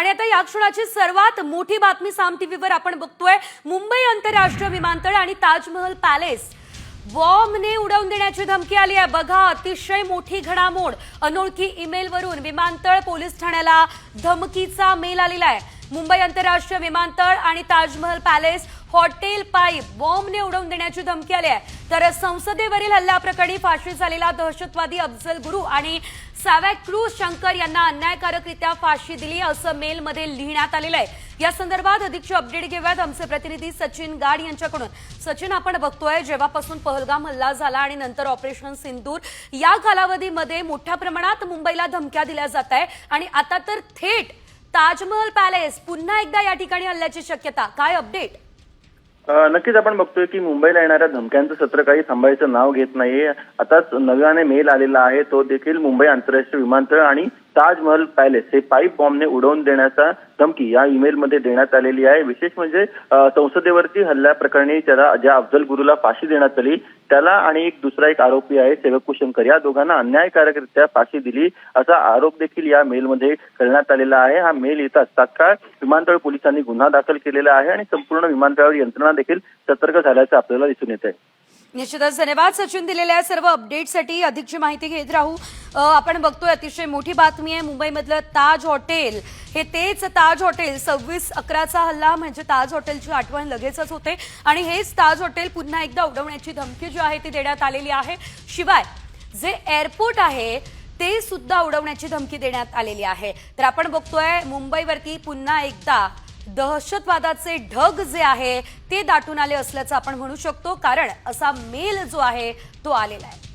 आणि आता या क्षणाची सर्वात मोठी बातमी साम टीव्हीवर आपण बघतोय। मुंबई आंतरराष्ट्रीय विमानतळ आणि ताजमहल पॅलेस बॉम्बने उडवून देण्याची धमकी आली आहे। बघा, अतिशय मोठी घडामोड। अनोळखी ईमेलवरून विमानतळ पोलीस ठाण्याला धमकीचा मेल आलेला आहे। मुंबई आंतरराष्ट्रीय विमानतळ आणि ताजमहल पॅलेस हॉटेल पाईप बॉम्बने उडवून देण्याची धमकी आली आहे। तर संसदेवरील हल्ल्याप्रकरणी फाशी झालेला दहशतवादी अफजल गुरु आणि सॅव्हॅक्रूज शंकर यांना अन्यायकारकरित्या फाशी दिली असं मेलमध्ये लिहिण्यात आलेलं आहे। या संदर्भात अधिकची अपडेट घेऊयात आमचे प्रतिनिधी सचिन गाड यांच्याकडून। सचिन, आपण बघतोय जेव्हापासून पहलगाम हल्ला झाला आणि नंतर ऑपरेशन सिंदूर या कालावधीमध्ये मोठ्या प्रमाणात मुंबईला धमक्या दिल्या जात आहे आणि आता तर थेट ताजमहल पॅलेस पुन्हा एकदा या ठिकाणी हल्ल्याची शक्यता। काय अपडेट? नक्कीच आपण बघतोय की मुंबईला येणाऱ्या धमक्यांचं सत्र काही थांबायचं नाव घेत नाहीये। आताच नव्याने मेल आलेला आहे, तो देखील मुंबई आंतरराष्ट्रीय विमानतळ आणि ताजमहल पॅलेस हे पाईप बॉम्बने उडवून देण्याचा धमकी या ईमेलमध्ये देण्यात आलेली आहे। विशेष म्हणजे संसदेवरती हल्ल्याप्रकरणी त्याला ज्या अफजल गुरुला फाशी देण्यात आली त्याला आणि दुसरा एक आरोपी आहे सॅव्हॅक्रूज शंकर, या दोघांना अन्यायकारकरित्या फाशी दिली असा आरोप देखील या मेलमध्ये करण्यात आलेला आहे। हा मेल येताच तात्काळ विमानतळ पोलिसांनी गुन्हा दाखल केलेला आहे आणि संपूर्ण विमानतळावर यंत्रणा देखील सतर्क झाल्याचं आपल्याला दिसून येत आहे। निश्चितच धन्यवाद सचिन, दिलेल्या सर्व अपडेटसाठी। अधिकची माहिती घेत राहू। आपण बघतोय अतिशय मोठी बातमी आहे। मुंबईमधलं ताज हॉटेल हे तेच ताज हॉटेल 26/11चा हल्ला म्हणजे ताज हॉटेलची आठवण लगेचच होते आणि हेच ताज हॉटेल पुन्हा एकदा उडवण्याची धमकी जी आहे ती देण्यात आलेली आहे। शिवाय जे एअरपोर्ट आहे ते सुद्धा उडवण्याची धमकी देण्यात आलेली आहे। तर आपण बघतोय मुंबईवरती पुन्हा एकदा दहशतवादाचे ढग जे आहे ते दाटून आले असल्याचं आपण म्हणू शकतो, कारण असा मेल जो आहे तो आलेला आहे।